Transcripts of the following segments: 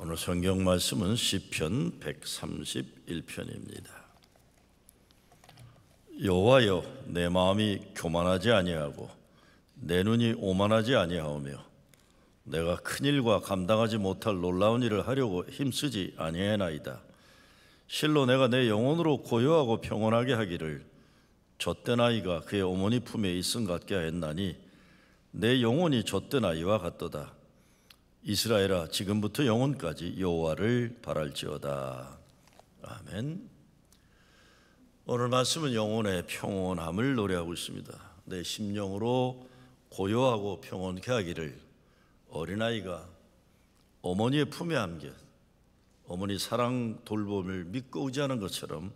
오늘 성경 말씀은 시편 131편입니다. 여호와여, 내 마음이 교만하지 아니하고 내 눈이 오만하지 아니하오며 내가 큰 일과 감당하지 못할 놀라운 일을 하려고 힘쓰지 아니하나이다. 실로 내가 내 영혼으로 고요하고 평온하게 하기를 젖된 아이가 그의 어머니 품에 있음 같게 하였나니 내 영혼이 젖된 아이와 같도다. 이스라엘아, 지금부터 영원까지 여호와를 바랄지어다. 아멘. 오늘 말씀은 영혼의 평온함을 노래하고 있습니다. 내 심령으로 고요하고 평온케 하기를 어린아이가 어머니의 품에 안겨 어머니 사랑 돌봄을 믿고 의지하는 것처럼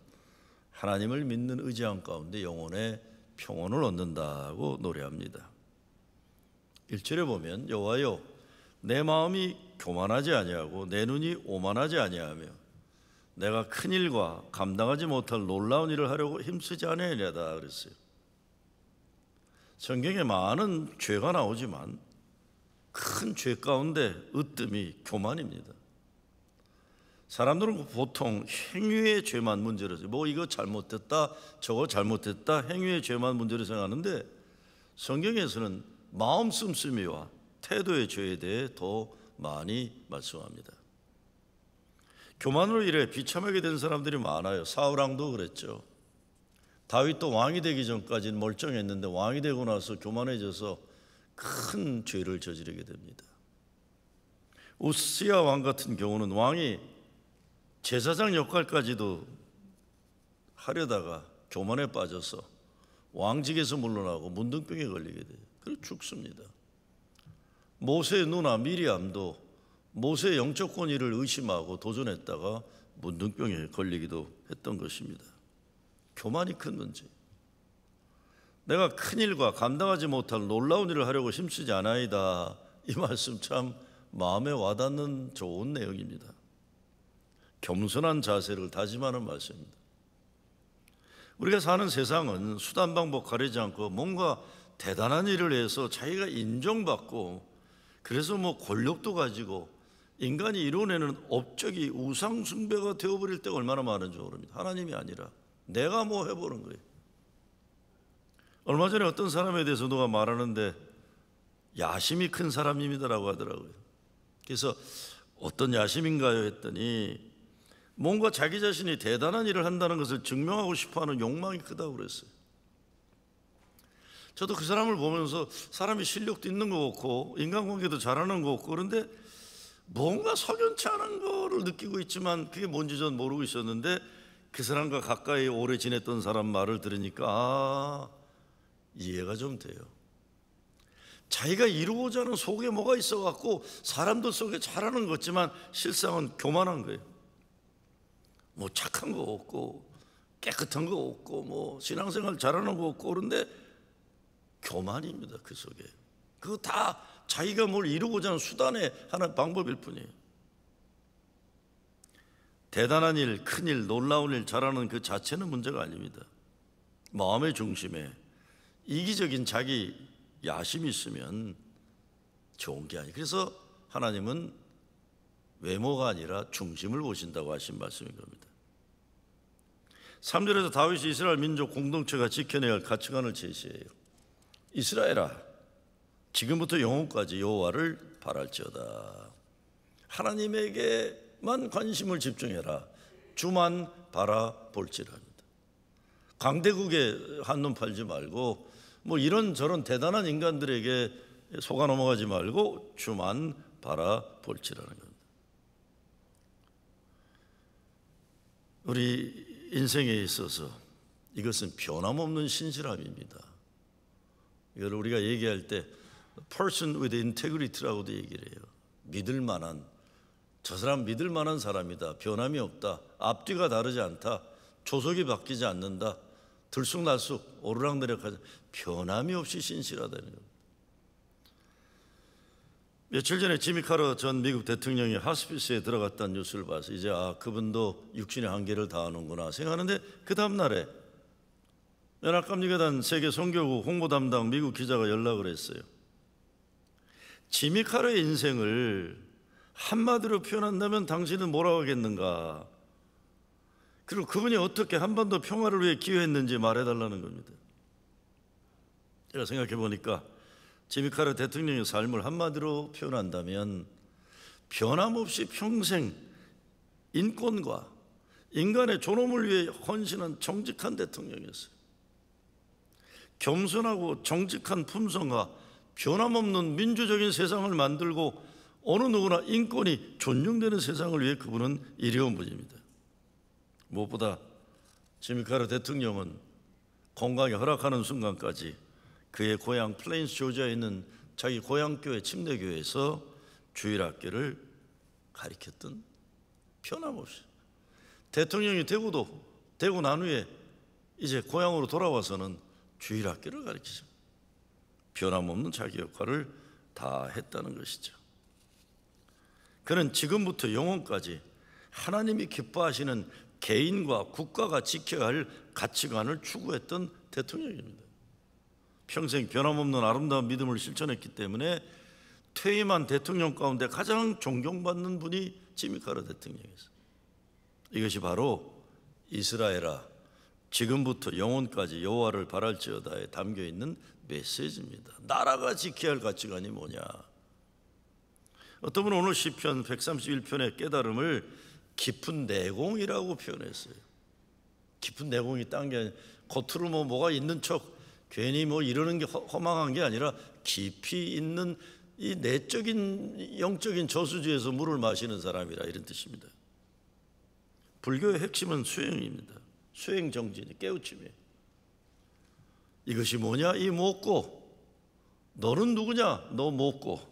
하나님을 믿는 의지함 가운데 영혼의 평온을 얻는다고 노래합니다. 1절에 보면 여호와여, 내 마음이 교만하지 아니하고 내 눈이 오만하지 아니하며 내가 큰 일과 감당하지 못할 놀라운 일을 하려고 힘쓰지 아니하려다 그랬어요. 성경에 많은 죄가 나오지만 큰 죄 가운데 으뜸이 교만입니다. 사람들은 보통 행위의 죄만 문제로 해서 뭐 이거 잘못됐다 저거 잘못됐다 행위의 죄만 문제로 생각하는데 성경에서는 마음 씀씀이와 태도의 죄에 대해 더 많이 말씀합니다. 교만으로 인해 비참하게 된 사람들이 많아요. 사울왕도 그랬죠. 다윗도 왕이 되기 전까지는 멀쩡했는데 왕이 되고 나서 교만해져서 큰 죄를 저지르게 됩니다. 우시야 왕 같은 경우는 왕이 제사장 역할까지도 하려다가 교만에 빠져서 왕직에서 물러나고 문둥병에 걸리게 돼요. 그리고 죽습니다. 모세의 누나 미리암도 모세의 영적 권위를 의심하고 도전했다가 문둥병에 걸리기도 했던 것입니다. 교만이 큰 문제. 내가 큰 일과 감당하지 못할 놀라운 일을 하려고 힘쓰지 않아이다. 이 말씀 참 마음에 와닿는 좋은 내용입니다. 겸손한 자세를 다짐하는 말씀입니다. 우리가 사는 세상은 수단 방법 가리지 않고 뭔가 대단한 일을 해서 자기가 인정받고 그래서 뭐 권력도 가지고 인간이 이뤄내는 업적이 우상 숭배가 되어버릴 때가 얼마나 많은지 모릅니다. 하나님이 아니라 내가 뭐 해보는 거예요. 얼마 전에 어떤 사람에 대해서 누가 말하는데 야심이 큰 사람입니다라고 하더라고요. 그래서 어떤 야심인가요 했더니 뭔가 자기 자신이 대단한 일을 한다는 것을 증명하고 싶어하는 욕망이 크다고 그랬어요. 저도 그 사람을 보면서 사람이 실력도 있는 것 같고 인간관계도 잘하는 것 같고 그런데 뭔가 석연치 않은 거를 느끼고 있지만 그게 뭔지 전 모르고 있었는데 그 사람과 가까이 오래 지냈던 사람 말을 들으니까 이해가 좀 돼요. 자기가 이루고자 하는 속에 뭐가 있어갖고 사람들 속에 잘하는 것 같지만 실상은 교만한 거예요. 뭐 착한 거 없고 깨끗한 거 없고 뭐 신앙생활 잘하는 거 없고 그런데 교만입니다. 그 속에 그거 다 자기가 뭘 이루고자 하는 수단의 하나의 방법일 뿐이에요. 대단한 일, 큰일, 놀라운 일 잘하는 그 자체는 문제가 아닙니다. 마음의 중심에 이기적인 자기 야심이 있으면 좋은 게 아니에요. 그래서 하나님은 외모가 아니라 중심을 보신다고 하신 말씀인 겁니다. 3절에서 다윗이 이스라엘 민족 공동체가 지켜내야 할 가치관을 제시해요. 이스라엘아, 지금부터 영원까지 여호와를 바랄지어다. 하나님에게만 관심을 집중해라. 주만 바라볼지라 합니다. 강대국에 한눈 팔지 말고 뭐 이런저런 대단한 인간들에게 속아 넘어가지 말고 주만 바라볼지라는 겁니다. 우리 인생에 있어서 이것은 변함없는 신실함입니다. 이걸 우리가 얘기할 때 person with integrity라고도 얘기를 해요. 믿을 만한, 저 사람 믿을 만한 사람이다. 변함이 없다. 앞뒤가 다르지 않다. 조속이 바뀌지 않는다. 들쑥날쑥 오르락내락하지 변함이 없이 신실하다는 겁니다. 며칠 전에 지미 카터 전 미국 대통령이 하스피스에 들어갔다는 뉴스를 봐서 이제 그분도 육신의 한계를 다하는구나 생각하는데 그 다음 날에 연합감리교단 세계 선교국 홍보 담당 미국 기자가 연락을 했어요. 지미 카터의 인생을 한마디로 표현한다면 당신은 뭐라고 하겠는가? 그리고 그분이 어떻게 한반도 평화를 위해 기여했는지 말해달라는 겁니다. 제가 생각해 보니까 지미 카터 대통령의 삶을 한마디로 표현한다면 변함없이 평생 인권과 인간의 존엄을 위해 헌신한 정직한 대통령이었어요. 겸손하고 정직한 품성과 변함없는 민주적인 세상을 만들고 어느 누구나 인권이 존중되는 세상을 위해 그분은 일해온 분입니다. 무엇보다 지미 카터 대통령은 건강이 허락하는 순간까지 그의 고향 플레인스 조지아에 있는 자기 고향교회 침례교회에서 주일학교를 가르쳤던, 변함없이 대통령이 되고 난 후에 이제 고향으로 돌아와서는 주일학교를 가르치죠. 변함없는 자기 역할을 다 했다는 것이죠. 그는 지금부터 영원까지 하나님이 기뻐하시는 개인과 국가가 지켜야 할 가치관을 추구했던 대통령입니다. 평생 변함없는 아름다운 믿음을 실천했기 때문에 퇴임한 대통령 가운데 가장 존경받는 분이 지미 카터 대통령이었어요. 이것이 바로 이스라엘아 지금부터 영원까지 여호와를 바랄지어다에 담겨있는 메시지입니다. 나라가 지켜야 할 가치관이 뭐냐? 어떤 분은 오늘 시편 131편의 깨달음을 깊은 내공이라고 표현했어요. 깊은 내공이 딴 게 아니라 겉으로 뭐가 있는 척 괜히 이러는 게 허망한 게 아니라 깊이 있는 이 내적인 영적인 저수지에서 물을 마시는 사람이라, 이런 뜻입니다. 불교의 핵심은 수행입니다. 수행 정진이, 깨우침이에요. 이것이 뭐냐? 이 묻고 너는 누구냐? 너 묻고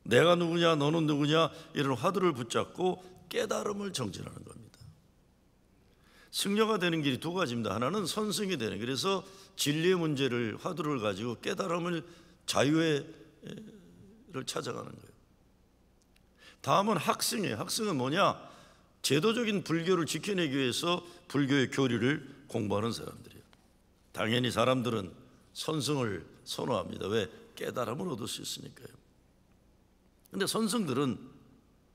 내가 누구냐? 너는 누구냐? 이런 화두를 붙잡고 깨달음을 정진하는 겁니다. 승려가 되는 길이 두 가지입니다. 하나는 선승이 되는, 그래서 진리의 문제를 화두를 가지고 깨달음을, 자유를 찾아가는 거예요. 다음은 학승이에요. 학승은 뭐냐? 제도적인 불교를 지켜내기 위해서 불교의 교리를 공부하는 사람들이에요. 당연히 사람들은 선승을 선호합니다. 왜? 깨달음을 얻을 수 있으니까요. 그런데 선승들은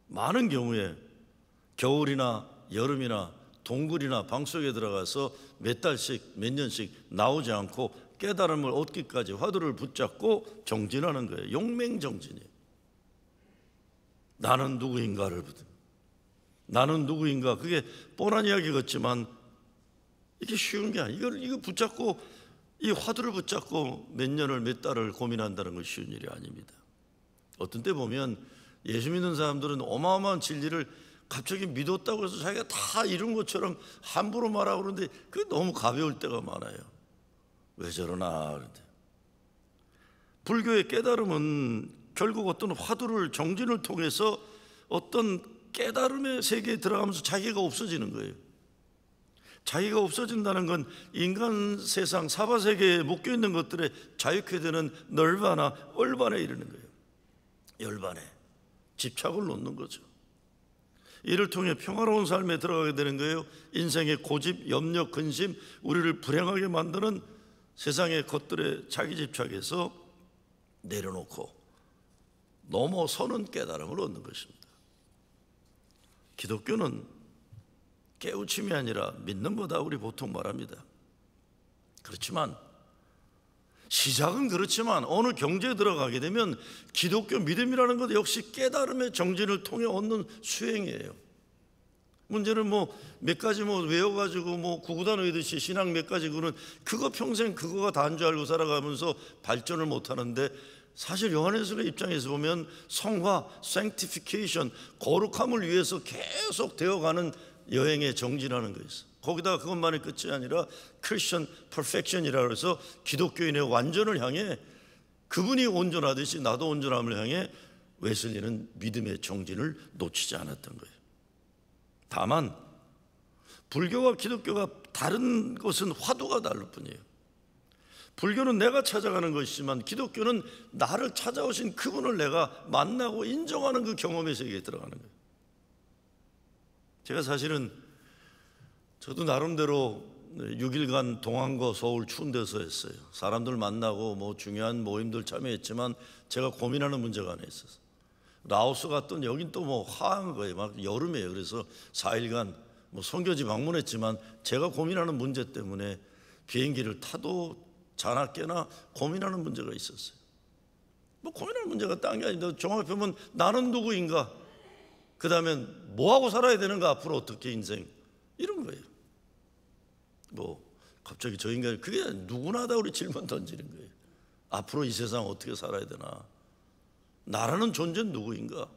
많은 경우에 겨울이나 여름이나 동굴이나 방 속에 들어가서 몇 달씩 몇 년씩 나오지 않고 깨달음을 얻기까지 화두를 붙잡고 정진하는 거예요. 용맹정진이에요. 나는 누구인가를 나는 누구인가, 그게 뻔한 이야기 같지만 이게 쉬운 게 아니에요. 이거 붙잡고, 이 화두를 붙잡고 몇 년을 몇 달을 고민한다는 건 쉬운 일이 아닙니다. 어떤 때 보면 예수 믿는 사람들은 어마어마한 진리를 갑자기 믿었다고 해서 자기가 다 이룬 것처럼 함부로 말하고 그러는데 그게 너무 가벼울 때가 많아요. 왜 저러나. 그런데 불교의 깨달음은 결국 어떤 화두를, 정진을 통해서 어떤 깨달음의 세계에 들어가면서 자기가 없어지는 거예요. 자기가 없어진다는 건 인간 세상 사바세계에 묶여있는 것들에 자유케 되는 널바나 얼반에 이르는 거예요. 열반에 집착을 놓는 거죠. 이를 통해 평화로운 삶에 들어가게 되는 거예요. 인생의 고집, 염려, 근심, 우리를 불행하게 만드는 세상의 것들에 자기 집착해서 내려놓고 넘어서는 깨달음을 얻는 것입니다. 기독교는 깨우침이 아니라 믿는 거다, 우리 보통 말합니다. 그렇지만 시작은 그렇지만 어느 경제에 들어가게 되면 기독교 믿음이라는 것 역시 깨달음의 정진을 통해 얻는 수행이에요. 문제는 몇 가지 외워가지고 구구단 외듯이 신앙 몇 가지 그는 그거 평생 그거가 다인 줄 알고 살아가면서 발전을 못하는데, 사실 요한일서의 입장에서 보면 성화, sanctification, 거룩함을 위해서 계속 되어가는 여행에 정진하는 거였어. 거기다가 그것만이 끝이 아니라 Christian perfection이라고 해서 기독교인의 완전을 향해, 그분이 온전하듯이 나도 온전함을 향해 웨슬리는 믿음의 정진을 놓치지 않았던 거예요. 다만 불교와 기독교가 다른 것은 화두가 다를 뿐이에요. 불교는 내가 찾아가는 것이지만 기독교는 나를 찾아오신 그분을 내가 만나고 인정하는 그 경험의 세계에 들어가는 거예요. 제가 사실은 저도 나름대로 6일간 동안거 서울 추운 데서 했어요. 사람들 만나고 중요한 모임들 참여했지만 제가 고민하는 문제가 하나 있었어요. 라오스 갔던 여긴 또 뭐 화한 거예요. 막 여름이에요. 그래서 4일간 뭐 선교지 방문했지만 제가 고민하는 문제 때문에 비행기를 타도 자나 깨나 고민하는 문제가 있었어요. 뭐 고민하는 문제가 딴 게 아닌데 종합해 보면 나는 누구인가? 그 다음엔 뭐하고 살아야 되는가? 앞으로 어떻게 인생? 이런 거예요. 뭐 갑자기 저 인간이 그게 누구나 다 우리 질문 던지는 거예요. 앞으로 이 세상 어떻게 살아야 되나? 나라는 존재는 누구인가?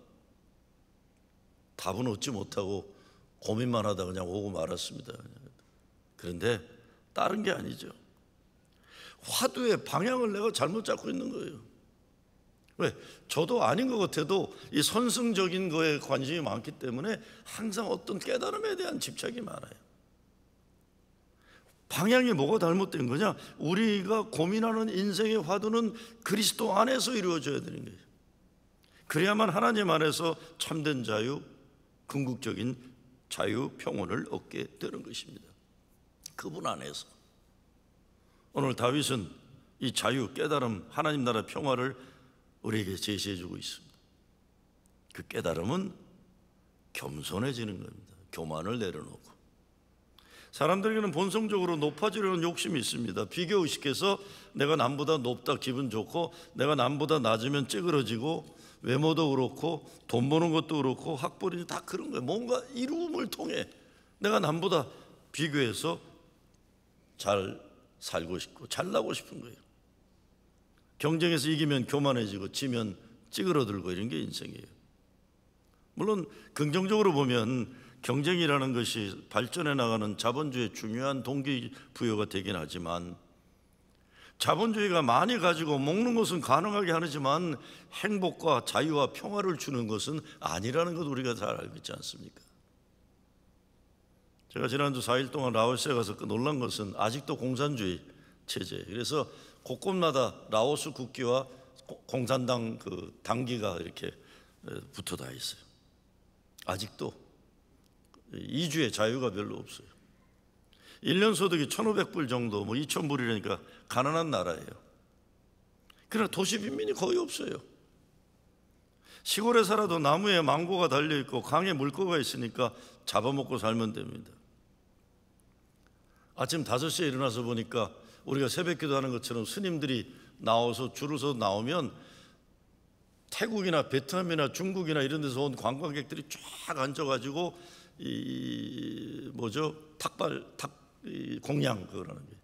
답은 얻지 못하고 고민만 하다 그냥 오고 말았습니다. 그런데 다른 게 아니죠. 화두의 방향을 내가 잘못 잡고 있는 거예요. 왜? 저도 아닌 것 같아도 이 선승적인 거에 관심이 많기 때문에 항상 어떤 깨달음에 대한 집착이 많아요. 방향이 뭐가 잘못된 거냐? 우리가 고민하는 인생의 화두는 그리스도 안에서 이루어져야 되는 거예요. 그래야만 하나님 안에서 참된 자유, 궁극적인 자유, 평온을 얻게 되는 것입니다. 그분 안에서. 오늘 다윗은 이 자유, 깨달음, 하나님 나라 평화를 우리에게 제시해주고 있습니다. 그 깨달음은 겸손해지는 겁니다. 교만을 내려놓고. 사람들에게는 본성적으로 높아지려는 욕심이 있습니다. 비교의식해서 내가 남보다 높다 기분 좋고, 내가 남보다 낮으면 찌그러지고, 외모도 그렇고 돈 버는 것도 그렇고 학벌이 다 그런 거예요. 뭔가 이루음을 통해 내가 남보다 비교해서 잘 살고 싶고 잘나고 싶은 거예요. 경쟁에서 이기면 교만해지고 지면 찌그러들고 이런 게 인생이에요. 물론 긍정적으로 보면 경쟁이라는 것이 발전해 나가는 자본주의의 중요한 동기부여가 되긴 하지만, 자본주의가 많이 가지고 먹는 것은 가능하게 하지만 행복과 자유와 평화를 주는 것은 아니라는 것 우리가 잘 알고 있지 않습니까? 제가 지난주 4일 동안 라오스에 가서 놀란 것은 아직도 공산주의 체제. 그래서 곳곳마다 라오스 국기와 공산당 그 당기가 이렇게 붙어 다 있어요. 아직도 이주의 자유가 별로 없어요. 1년 소득이 1,500불 정도, 뭐 2,000불이라니까 가난한 나라예요. 그러나 도시 빈민이 거의 없어요. 시골에 살아도 나무에 망고가 달려있고 강에 물고가 있으니까 잡아먹고 살면 됩니다. 아침 5시에 일어나서 보니까 우리가 새벽기도 하는 것처럼 스님들이 나와서 줄을 서 나오면 태국이나 베트남이나 중국이나 이런 데서 온 관광객들이 쫙 앉아가지고 공양 그거라는 게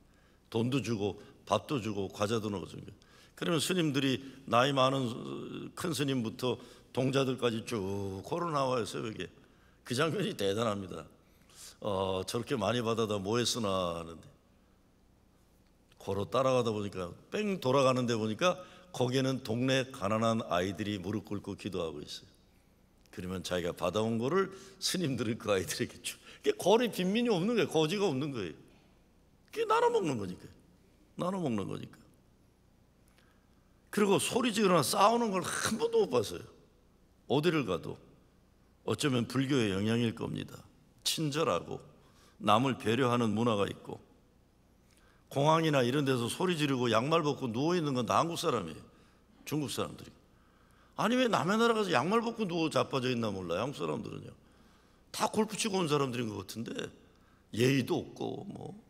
돈도 주고 밥도 주고 과자도 넣어주는 게. 그러면 스님들이 나이 많은 큰 스님부터 동자들까지 쭉 걸어 나와요 새벽에. 그 장면이 대단합니다. 저렇게 많이 받아다 뭐 했으나 하는데 걸어 따라가다 보니까 뺑 돌아가는데 보니까 거기에는 동네 가난한 아이들이 무릎 꿇고 기도하고 있어요. 그러면 자기가 받아온 거를 스님들이 그 아이들에게 주. 거리 빈민이 없는 거예요. 거지가 없는 거예요. 그게 나눠 먹는 거니까. 나눠 먹는 거니까. 그리고 소리 지르거나 싸우는 걸 한 번도 못 봤어요. 어디를 가도. 어쩌면 불교의 영향일 겁니다. 친절하고 남을 배려하는 문화가 있고, 공항이나 이런 데서 소리 지르고 양말 벗고 누워있는 건 다 한국 사람이에요. 중국 사람들이. 아니 왜 남의 나라 가서 양말 벗고 누워 자빠져 있나 몰라요. 한국 사람들은요. 다 골프 치고 온 사람들인 것 같은데 예의도 없고 뭐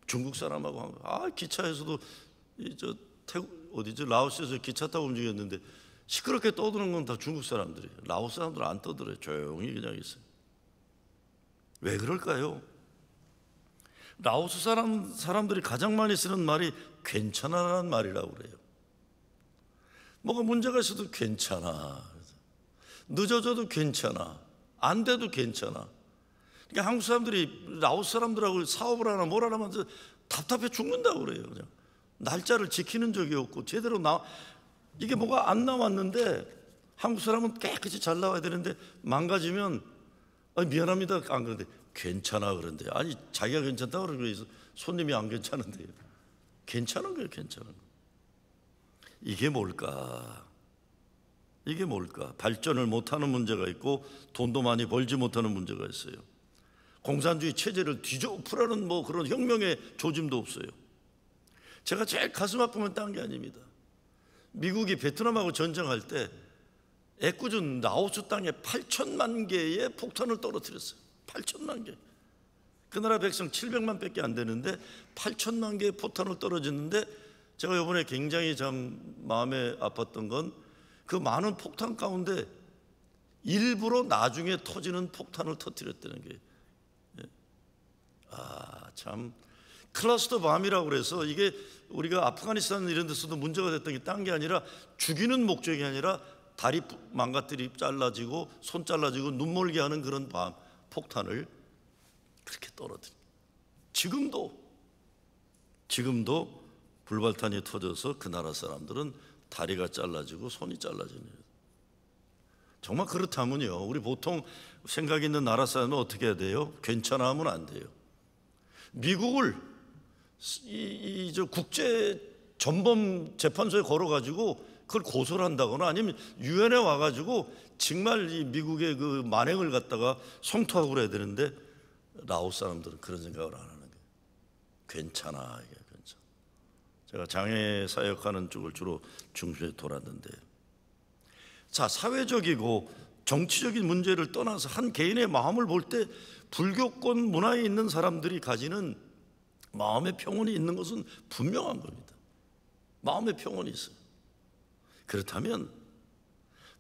중국 사람하고 기차에서도 태국 어디죠 라오스에서 기차 타고 움직였는데 시끄럽게 떠드는 건 다 중국 사람들이에요. 라오스 사람들은 안 떠들어요. 조용히 그냥 있어요. 왜 그럴까요? 라오스 사람들이 가장 많이 쓰는 말이 괜찮아라는 말이라고 그래요. 뭐가 문제가 있어도 괜찮아, 늦어져도 괜찮아, 안 돼도 괜찮아. 그러니까 한국 사람들이 라오스 사람들하고 사업을 하나 뭘 하나 하면서 답답해 죽는다고 그래요. 그냥 날짜를 지키는 적이 없고 제대로 이게 뭐가 안 나왔는데 한국 사람은 깨끗이 잘 나와야 되는데 망가지면 미안합니다 안 그런데 괜찮아 그런데 아니 자기가 괜찮다고 그러고 손님이 안 괜찮은데요. 괜찮은 거예요. 괜찮은 거. 이게 뭘까? 이게 뭘까? 발전을 못하는 문제가 있고 돈도 많이 벌지 못하는 문제가 있어요. 공산주의 체제를 뒤엎으라는 뭐 그런 혁명의 조짐도 없어요. 제가 제일 가슴 아프면 딴 게 아닙니다. 미국이 베트남하고 전쟁할 때 애꿎은 라오스 땅에 8천만 개의 폭탄을 떨어뜨렸어요. 8천만 개. 그 나라 백성 700만 밖에 안 되는데 8천만 개의 포탄을 떨어졌는데, 제가 이번에 굉장히 참 마음에 아팠던 건 그 많은 폭탄 가운데 일부러 나중에 터지는 폭탄을 터뜨렸다는 게, 참 클러스터 밤이라고 그래서, 이게 우리가 아프가니스탄 이런 데서도 문제가 됐던 게 딴 게 아니라 죽이는 목적이 아니라 다리 망가뜨리 잘라지고 손 잘라지고 눈멀게 하는 그런 폭탄을 그렇게 떨어뜨려. 지금도 불발탄이 터져서 그 나라 사람들은 다리가 잘라지고 손이 잘라지는. 정말 그렇다면요, 우리 보통 생각 있는 나라 사람은 어떻게 해야 돼요? 괜찮아 하면 안 돼요. 미국을 저 국제 전범 재판소에 걸어가지고 그걸 고소를 한다거나 아니면 유엔에 와가지고 정말 이 미국의 그 만행을 갖다가 성토하고 그래야 되는데, 라오스 사람들은 그런 생각을 안 하는 거예요. 괜찮아, 이게 괜찮아. 제가 장애 사역하는 쪽을 주로 중심에 돌았는데, 자, 사회적이고 정치적인 문제를 떠나서 한 개인의 마음을 볼 때 불교권 문화에 있는 사람들이 가지는 마음의 평온이 있는 것은 분명한 겁니다. 마음의 평온이 있어요. 그렇다면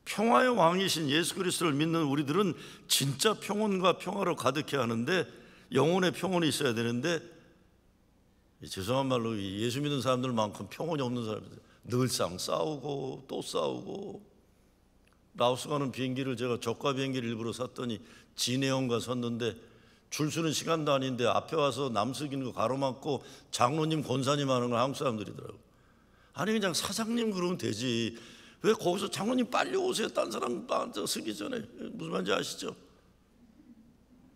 평화의 왕이신 예수 그리스도를 믿는 우리들은 진짜 평온과 평화로 가득해야 하는데, 영혼의 평온이 있어야 되는데, 죄송한 말로 예수 믿는 사람들만큼 평온이 없는 사람들, 늘상 싸우고 또 싸우고. 라오스 가는 비행기를 제가 저가 비행기를 일부러 샀더니 진해원가 섰는데 줄 서는 시간도 아닌데 앞에 와서 남석인 거 가로막고 장로님 권사님 하는 건 한국 사람들이더라고요. 아니 그냥 사장님 그러면 되지, 왜 거기서 장로님 빨리 오세요, 딴 사람 서기 전에. 무슨 말인지 아시죠?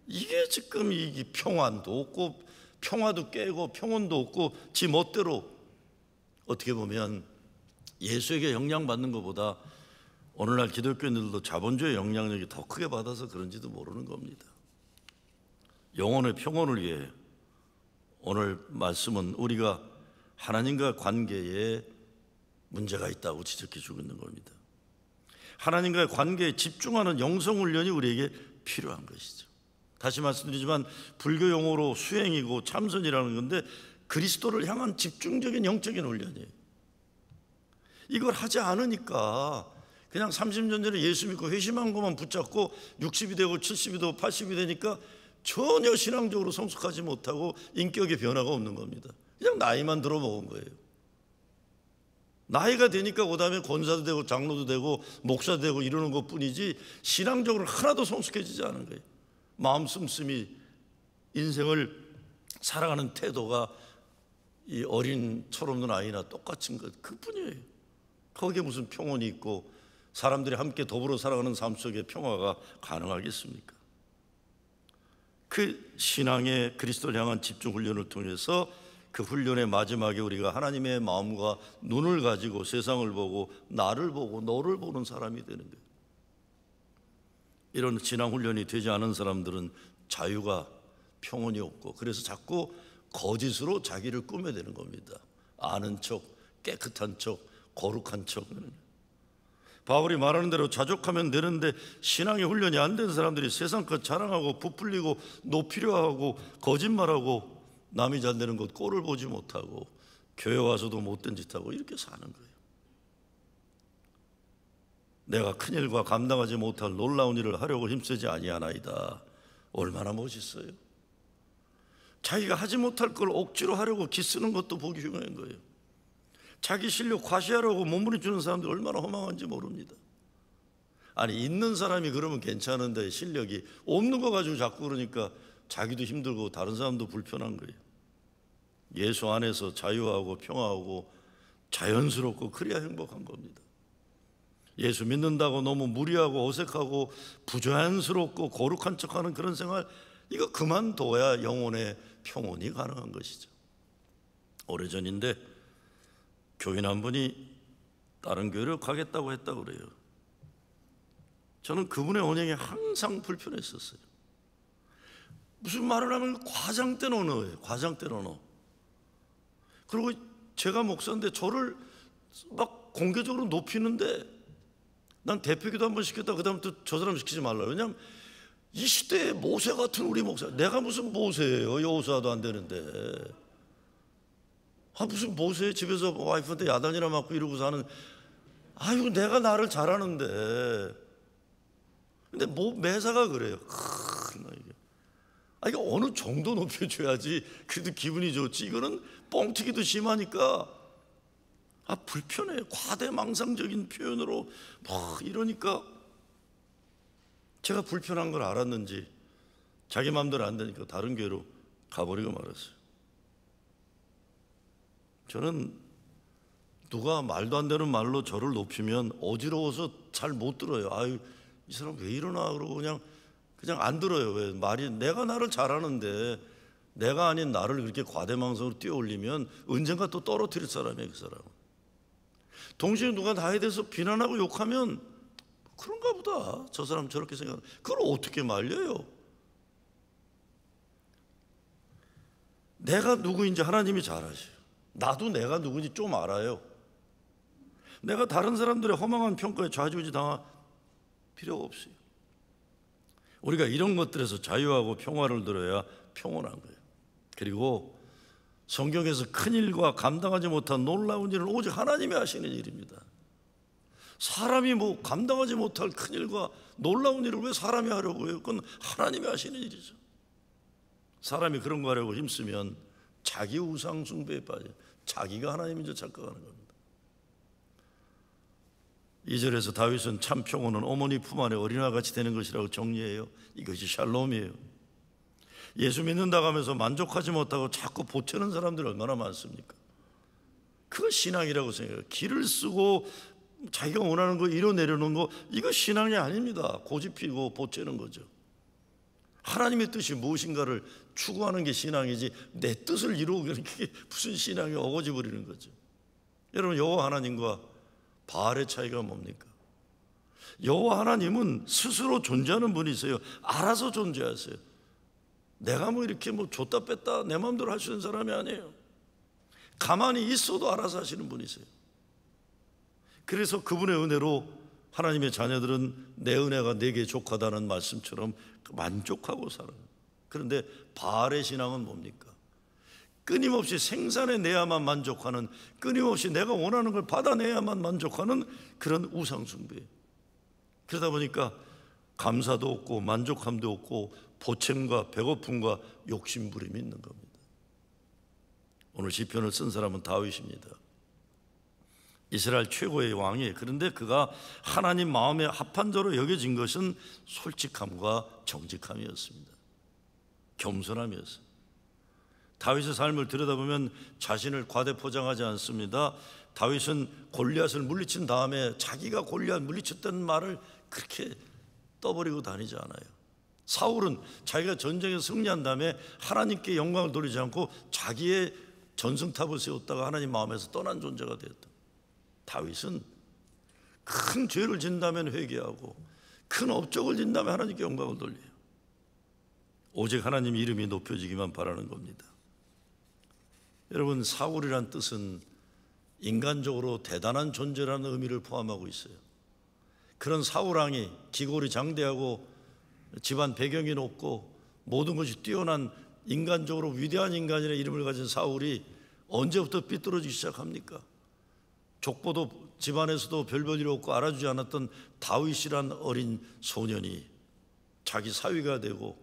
이게 지금 이 평안도 없고 평화도 깨고 평온도 없고 지 멋대로, 어떻게 보면 예수에게 영향받는 것보다 오늘날 기독교인들도 자본주의 영향력이 더 크게 받아서 그런지도 모르는 겁니다. 영혼의 평온을 위해 오늘 말씀은 우리가 하나님과 관계에 문제가 있다고 지적해 주고 있는 겁니다. 하나님과의 관계에 집중하는 영성훈련이 우리에게 필요한 것이죠. 다시 말씀드리지만 불교 용어로 수행이고 참선이라는 건데, 그리스도를 향한 집중적인 영적인 훈련이에요. 이걸 하지 않으니까 그냥 30년 전에 예수 믿고 회심한 것만 붙잡고 60이 되고 70이 되고 80이 되니까 전혀 신앙적으로 성숙하지 못하고 인격의 변화가 없는 겁니다. 그냥 나이만 들어먹은 거예요. 나이가 되니까 그 다음에 권사도 되고 장로도 되고 목사도 되고 이러는 것뿐이지 신앙적으로 하나도 성숙해지지 않은 거예요. 마음 씀씀이 인생을 살아가는 태도가 이 어린 철없는 아이나 똑같은 것, 그뿐이에요. 거기에 무슨 평온이 있고 사람들이 함께 더불어 살아가는 삶 속에 평화가 가능하겠습니까? 그 신앙의 그리스도를 향한 집중 훈련을 통해서 그 훈련의 마지막에 우리가 하나님의 마음과 눈을 가지고 세상을 보고 나를 보고 너를 보는 사람이 되는 거예요. 이런 신앙 훈련이 되지 않은 사람들은 자유가 평온이 없고, 그래서 자꾸 거짓으로 자기를 꾸며대는 겁니다. 아는 척, 깨끗한 척, 거룩한 척. 바울이 말하는 대로 자족하면 되는데 신앙의 훈련이 안 된 사람들이 세상껏 자랑하고 부풀리고 높이려 하고 거짓말하고 남이 잘 되는 것 꼴을 보지 못하고 교회 와서도 못된 짓 하고 이렇게 사는 거예요. 내가 큰일과 감당하지 못할 놀라운 일을 하려고 힘쓰지 아니하나이다. 얼마나 멋있어요. 자기가 하지 못할 걸 억지로 하려고 기쓰는 것도 보기 흉한 거예요. 자기 실력 과시하려고 몸부림치는 사람들 얼마나 허망한지 모릅니다. 아니 있는 사람이 그러면 괜찮은데 실력이 없는 거 가지고 자꾸 그러니까 자기도 힘들고 다른 사람도 불편한 거예요. 예수 안에서 자유하고 평화하고 자연스럽고 그래야 행복한 겁니다. 예수 믿는다고 너무 무리하고 어색하고 부자연스럽고 거룩한 척하는 그런 생활, 이거 그만둬야 영혼의 평온이 가능한 것이죠. 오래전인데 교인 한 분이 다른 교회를 가겠다고 했다고 그래요. 저는 그분의 언행이 항상 불편했었어요. 무슨 말을 하면 과장된 언어예요. 과장된 언어. 그리고 제가 목사인데 저를 막 공개적으로 높이는데 난 대표기도 한번 시켰다 그다음부터 저 사람 시키지 말라. 왜냐하면 이 시대에 모세 같은 우리 목사, 내가 무슨 모세예요? 여호수아도 안 되는데. 무슨 모세 집에서 와이프한테 야단이나 맞고 이러고 사는, 아유 내가 나를 잘하는데. 근데 매사가 그래요. 이게 어느 정도 높여줘야지 그래도 기분이 좋지. 이거는 뻥튀기도 심하니까 불편해. 과대망상적인 표현으로 막 이러니까 제가 불편한 걸 알았는지 자기 마음대로 안 되니까 다른 교회로 가버리고 말았어요. 저는 누가 말도 안 되는 말로 저를 높이면 어지러워서 잘 못 들어요. 아유 이 사람 왜 이러나 그러고 그냥 안 들어요. 왜 말이, 내가 나를 잘하는데 내가 아닌 나를 그렇게 과대망상으로 뛰어올리면 언젠가 또 떨어뜨릴 사람이에요, 그 사람은. 동시에 누가 나에 대해서 비난하고 욕하면 그런가 보다, 저 사람 저렇게 생각하는, 그걸 어떻게 말려요? 내가 누구인지 하나님이 잘 아셔요. 나도 내가 누구인지 좀 알아요. 내가 다른 사람들의 허망한 평가에 좌지우지 당할 필요가 없어요. 우리가 이런 것들에서 자유하고 평화를 누려야 평온한 거예요. 그리고 성경에서 큰 일과 감당하지 못한 놀라운 일은 오직 하나님이 하시는 일입니다. 사람이 감당하지 못할 큰 일과 놀라운 일을 왜 사람이 하려고 해요? 그건 하나님이 하시는 일이죠. 사람이 그런 거 하려고 힘쓰면 자기 우상 숭배에 빠져요. 자기가 하나님인 줄 착각하는 겁니다. 2절에서 다윗은 참 평온은 어머니 품 안에 어린아이같이 되는 것이라고 정리해요. 이것이 샬롬이에요. 예수 믿는다고 하면서 만족하지 못하고 자꾸 보채는 사람들이 얼마나 많습니까? 그거 신앙이라고 생각해요. 길을 쓰고 자기가 원하는 거 이뤄내려는 거, 이거 신앙이 아닙니다. 고집 피고 보채는 거죠. 하나님의 뜻이 무엇인가를 추구하는 게 신앙이지, 내 뜻을 이루고 그게 무슨 신앙이 어거지 부리는 거죠. 여러분, 여호와 하나님과 바알의 차이가 뭡니까? 여호와 하나님은 스스로 존재하는 분이세요. 알아서 존재하세요. 내가 이렇게 줬다 뺐다 내 마음대로 할 수 있는 사람이 아니에요. 가만히 있어도 알아서 하시는 분이세요. 그래서 그분의 은혜로 하나님의 자녀들은 내 은혜가 내게 족하다는 말씀처럼 만족하고 살아요. 그런데 바알의 신앙은 뭡니까? 끊임없이 생산해내야만 만족하는, 끊임없이 내가 원하는 걸 받아내야만 만족하는 그런 우상숭배. 그러다 보니까 감사도 없고 만족함도 없고 보챔과 배고픔과 욕심부림이 있는 겁니다. 오늘 시편을 쓴 사람은 다윗입니다. 이스라엘 최고의 왕이에요. 그런데 그가 하나님 마음에 합한 자로 여겨진 것은 솔직함과 정직함이었습니다. 겸손함이었어요. 다윗의 삶을 들여다보면 자신을 과대포장하지 않습니다. 다윗은 골리앗을 물리친 다음에 자기가 골리앗 물리쳤다는 말을 그렇게 떠버리고 다니지 않아요. 사울은 자기가 전쟁에서 승리한 다음에 하나님께 영광을 돌리지 않고 자기의 전승탑을 세웠다가 하나님 마음에서 떠난 존재가 되었다. 다윗은 큰 죄를 진다면 회개하고 큰 업적을 진다면 하나님께 영광을 돌려요. 오직 하나님 이름이 높여지기만 바라는 겁니다. 여러분, 사울이란 뜻은 인간적으로 대단한 존재라는 의미를 포함하고 있어요. 그런 사울왕이 기골이 장대하고 집안 배경이 높고 모든 것이 뛰어난 인간적으로 위대한 인간이라는 이름을 가진 사울이 언제부터 삐뚤어지기 시작합니까? 족보도 집안에서도 별볼일 없고 알아주지 않았던 다윗이란 어린 소년이 자기 사위가 되고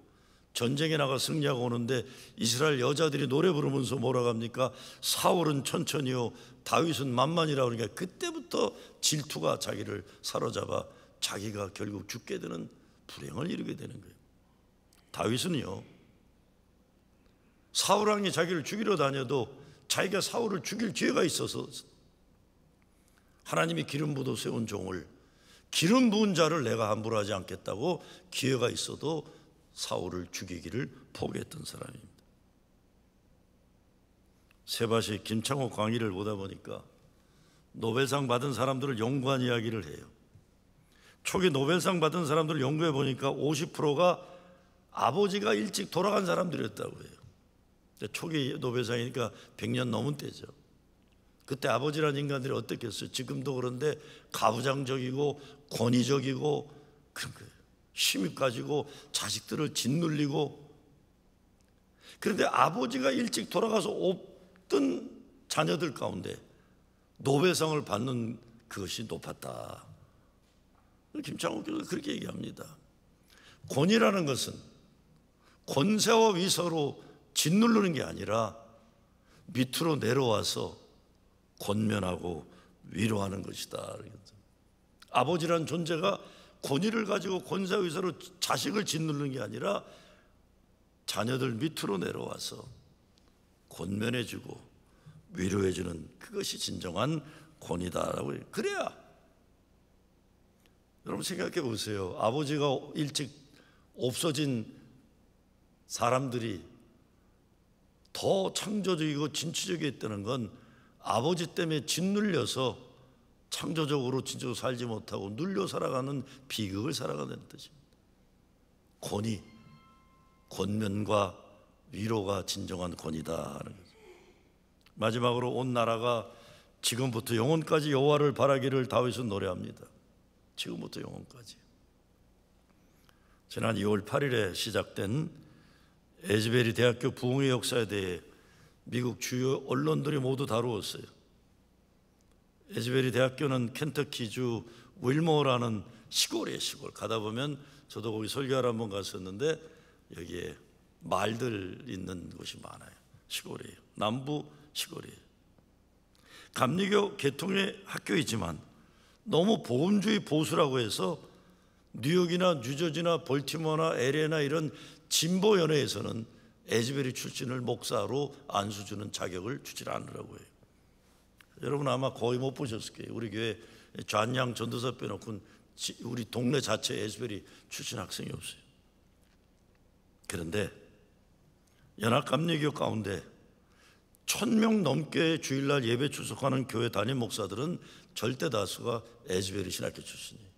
전쟁에 나가 승리하고 오는데 이스라엘 여자들이 노래 부르면서 뭐라고 합니까? 사울은 천천히요 다윗은 만만이라고 그러니까 그때부터 질투가 자기를 사로잡아 자기가 결국 죽게 되는 불행을 이루게 되는 거예요. 다윗은요, 사울왕이 자기를 죽이러 다녀도 자기가 사울을 죽일 기회가 있어서 하나님이 기름 부어 세운 종을, 기름 부은 자를 내가 함부로 하지 않겠다고 기회가 있어도 사울을 죽이기를 포기했던 사람입니다. 세바시 김창호 강의를 보다 보니까 노벨상 받은 사람들을 연구한 이야기를 해요. 초기 노벨상 받은 사람들을 연구해 보니까 50%가 아버지가 일찍 돌아간 사람들이었다고 해요. 초기 노벨상이니까 100년 넘은 때죠. 그때 아버지란 인간들이 어떻겠어요? 지금도 그런데 가부장적이고 권위적이고 그런 거예요. 힘이 가지고 자식들을 짓눌리고. 그런데 아버지가 일찍 돌아가서 없던 자녀들 가운데 노배상을 받는 그것이 높았다. 김창호 교수가 그렇게 얘기합니다. 권위라는 것은 권세와 위서로 짓누르는 게 아니라 밑으로 내려와서 권면하고 위로하는 것이다. 아버지란 존재가 권위를 가지고 권세와 위서로 자식을 짓누르는 게 아니라 자녀들 밑으로 내려와서 권면해주고 위로해주는 그것이 진정한 권위다라고 해요. 그래야 여러분 생각해 보세요. 아버지가 일찍 없어진 사람들이 더 창조적이고 진취적이었다는 건 아버지 때문에 짓눌려서 창조적으로 진짜로 살지 못하고 눌려 살아가는 비극을 살아가는 뜻입니다. 권위, 권면과 위로가 진정한 권위다라는 거죠. 마지막으로 온 나라가 지금부터 영원까지 여호와를 바라기를 다윗은 노래합니다. 지금부터 영원까지. 지난 2월 8일에 시작된 에즈베리 대학교 부흥의 역사에 대해 미국 주요 언론들이 모두 다루었어요. 에즈베리 대학교는 켄터키주 윌모어라는 시골이에요. 시골 가다 보면 저도 거기 설교하러 한번 갔었는데 여기에 말들 있는 곳이 많아요. 시골이에요. 남부 시골이에요. 감리교 계통의 학교이지만 너무 보험주의 보수라고 해서 뉴욕이나 뉴저지나 벌티모어나 LA나 이런 진보 연회에서는 에즈베리 출신을 목사로 안수주는 자격을 주지 않으라고 해요. 여러분 아마 거의 못 보셨을 거예요. 우리 교회 좌양 전도사 빼놓고는 우리 동네 자체에 에즈베리 출신 학생이 없어요. 그런데 연합감리교 가운데 1000명 넘게 주일날 예배 출석하는 교회 담임 목사들은 절대 다수가 에즈베리 신학교 출신이에요.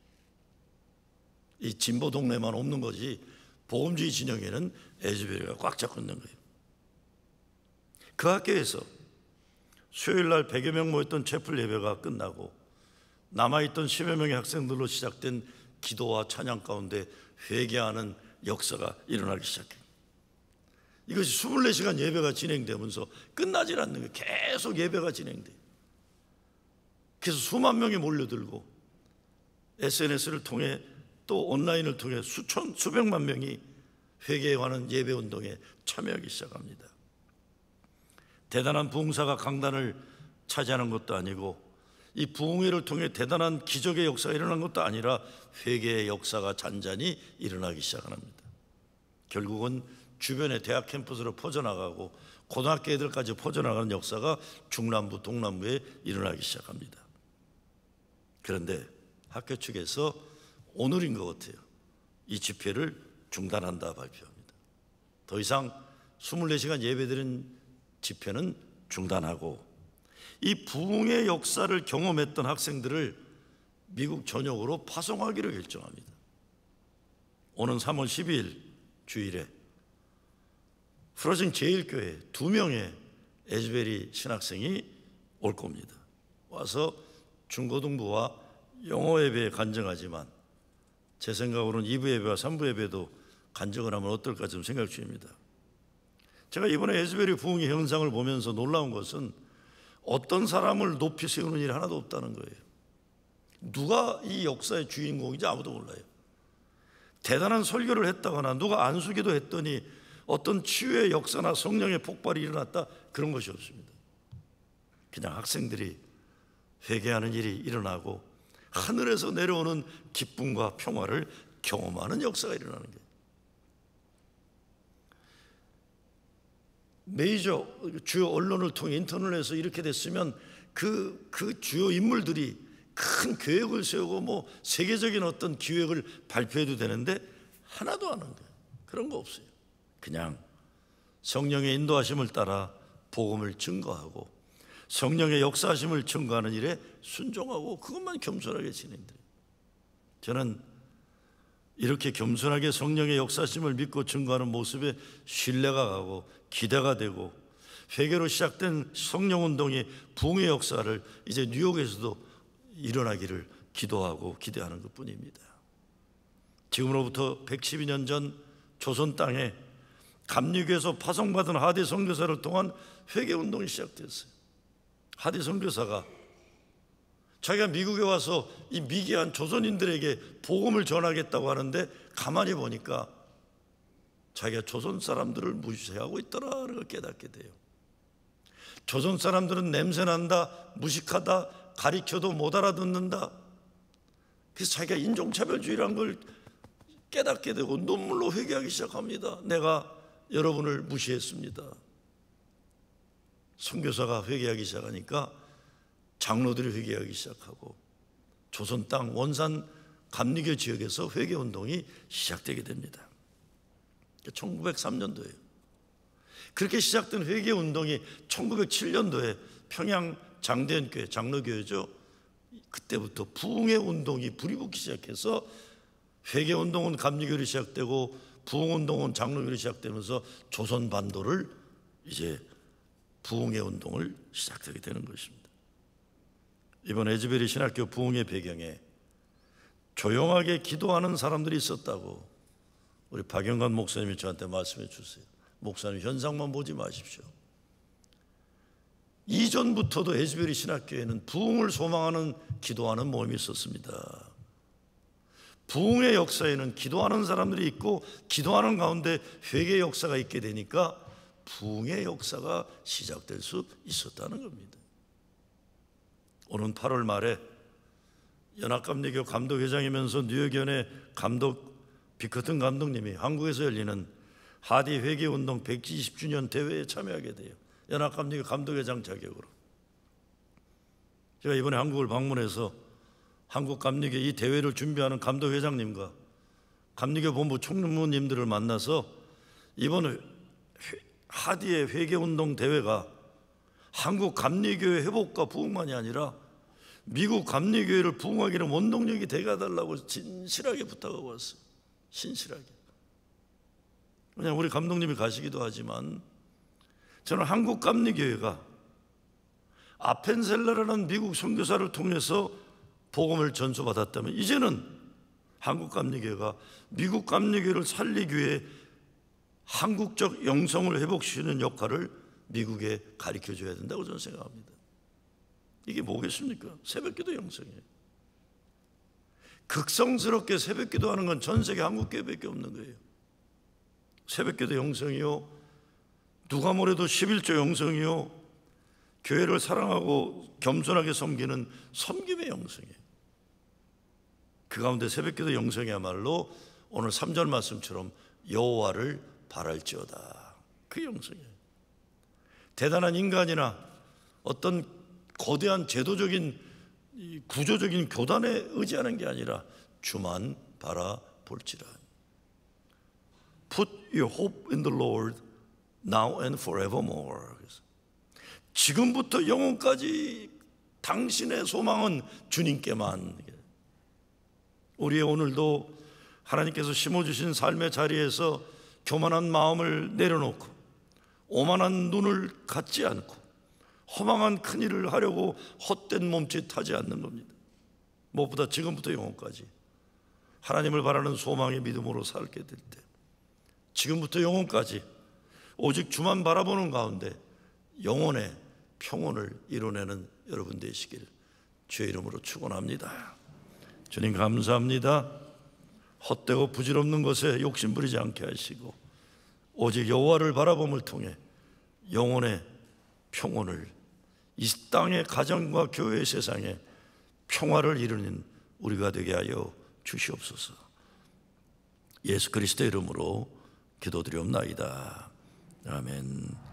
이 진보 동네만 없는 거지 보험주의 진영에는 에즈베리가 꽉 잡고 있는 거예요. 그 학교에서 수요일날 100여 명 모였던 채플 예배가 끝나고 남아있던 10여 명의 학생들로 시작된 기도와 찬양 가운데 회개하는 역사가 일어나기 시작해요. 이것이 24시간 예배가 진행되면서 끝나질 않는 거예요. 계속 예배가 진행돼요. 그래서 수만 명이 몰려들고 SNS를 통해 또 온라인을 통해 수백만 명이 회개에 관한 예배운동에 참여하기 시작합니다. 대단한 부흥사가 강단을 차지하는 것도 아니고 이 부흥회를 통해 대단한 기적의 역사가 일어난 것도 아니라 회개의 역사가 잔잔히 일어나기 시작합니다. 결국은 주변의 대학 캠퍼스로 퍼져나가고 고등학교 애들까지 퍼져나가는 역사가 중남부, 동남부에 일어나기 시작합니다. 그런데 학교 측에서 오늘인 것 같아요. 이 집회를 중단한다 발표합니다. 더 이상 24시간 예배드린 집회는 중단하고 이 부흥의 역사를 경험했던 학생들을 미국 전역으로 파송하기로 결정합니다. 오는 3월 12일 주일에 프로징 제1교회 2명의 에즈베리 신학생이 올 겁니다. 와서 중고등부와 영어 예배에 간증하지만 제 생각으로는 2부 예배와 3부 예배도 간증을 하면 어떨까 좀 생각 중입니다. 제가 이번에 에즈베리 부흥의 현상을 보면서 놀라운 것은 어떤 사람을 높이 세우는 일이 하나도 없다는 거예요. 누가 이 역사의 주인공인지 아무도 몰라요. 대단한 설교를 했다거나 누가 안수기도 했더니 어떤 치유의 역사나 성령의 폭발이 일어났다 그런 것이 없습니다. 그냥 학생들이 회개하는 일이 일어나고 하늘에서 내려오는 기쁨과 평화를 경험하는 역사가 일어나는 거예요. 메이저 주요 언론을 통해 인터넷에서 이렇게 됐으면 그 주요 인물들이 큰 계획을 세우고 뭐 세계적인 어떤 기획을 발표해도 되는데 하나도 안 한 거예요. 그런 거 없어요. 그냥 성령의 인도하심을 따라 복음을 증거하고 성령의 역사하심을 증거하는 일에 순종하고 그것만 겸손하게 진행돼요. 저는 이렇게 겸손하게 성령의 역사심을 믿고 증거하는 모습에 신뢰가 가고 기대가 되고 회개로 시작된 성령운동이 부흥의 역사를 이제 뉴욕에서도 일어나기를 기도하고 기대하는 것뿐입니다. 지금으로부터 112년 전 조선 땅에 감리교에서 파송받은 하디 선교사를 통한 회개운동이 시작됐어요. 하디 선교사가 자기가 미국에 와서 이 미개한 조선인들에게 복음을 전하겠다고 하는데 가만히 보니까 자기가 조선 사람들을 무시하고 있더라는 걸 깨닫게 돼요. 조선 사람들은 냄새난다, 무식하다, 가리켜도 못 알아듣는다. 그래서 자기가 인종차별주의라는 걸 깨닫게 되고 눈물로 회개하기 시작합니다. 내가 여러분을 무시했습니다. 선교사가 회개하기 시작하니까 장로들이 회개하기 시작하고 조선 땅 원산 감리교 지역에서 회개운동이 시작되게 됩니다. 1903년도에요. 그렇게 시작된 회개운동이 1907년도에 평양 장대현교회, 장로교회죠. 그때부터 부흥의 운동이 불이 붙기 시작해서 회개운동은 감리교로 시작되고 부흥운동은 장로교로 시작되면서 조선 반도를 이제 부흥의 운동을 시작하게 되는 것입니다. 이번 에즈베리 신학교 부흥의 배경에 조용하게 기도하는 사람들이 있었다고 우리 박영관 목사님이 저한테 말씀해 주세요. 목사님, 현상만 보지 마십시오. 이전부터도 에즈베리 신학교에는 부흥을 소망하는 기도하는 모임이 있었습니다. 부흥의 역사에는 기도하는 사람들이 있고 기도하는 가운데 회개의 역사가 있게 되니까 부흥의 역사가 시작될 수 있었다는 겁니다. 오는 8월 말에 연합감리교 감독회장이면서 뉴욕연의 감독 비커튼 감독님이 한국에서 열리는 하디 회개운동 120주년 대회에 참여하게 돼요. 연합감리교 감독회장 자격으로. 제가 이번에 한국을 방문해서 한국 감리교 이 대회를 준비하는 감독회장님과 감리교 본부 총무님들을 만나서 이번 하디의 회개운동 대회가 한국 감리교의 회복과 부흥만이 아니라 미국 감리교회를 부흥하기는 원동력이 되어달라고 진실하게 부탁하고 왔어요. 신실하게. 그냥 우리 감독님이 가시기도 하지만 저는 한국 감리교회가 아펜셀러라는 미국 선교사를 통해서 복음을 전수받았다면 이제는 한국 감리교회가 미국 감리교회를 살리기 위해 한국적 영성을 회복시키는 역할을 미국에 가르쳐줘야 된다고 저는 생각합니다. 이게 뭐겠습니까? 새벽기도 영성이에요. 극성스럽게 새벽기도하는 건 전 세계 한국교회밖에 없는 거예요. 새벽기도 영성이요, 누가 뭐래도 11조 영성이요, 교회를 사랑하고 겸손하게 섬기는 섬김의 영성이에요. 그 가운데 새벽기도 영성이야말로 오늘 3절 말씀처럼 여호와를 바랄지어다. 그 영성이에요. 대단한 인간이나 어떤 거대한 제도적인 구조적인 교단에 의지하는 게 아니라 주만 바라볼지라. Put your hope in the Lord now and forevermore. 지금부터 영원까지 당신의 소망은 주님께만. 우리의 오늘도 하나님께서 심어주신 삶의 자리에서 교만한 마음을 내려놓고 오만한 눈을 갖지 않고 허망한 큰일을 하려고 헛된 몸짓하지 않는 겁니다. 무엇보다 지금부터 영원까지 하나님을 바라는 소망의 믿음으로 살게 될 때, 지금부터 영원까지 오직 주만 바라보는 가운데 영혼의 평온을 이뤄내는 여러분 되시길 주의 이름으로 축원합니다. 주님 감사합니다. 헛되고 부질없는 것에 욕심부리지 않게 하시고 오직 여호와를 바라봄을 통해 영혼의 평온을, 이 땅의 가정과 교회 세상에 평화를 이루는 우리가 되게 하여 주시옵소서. 예수 그리스도의 이름으로 기도드리옵나이다. 아멘.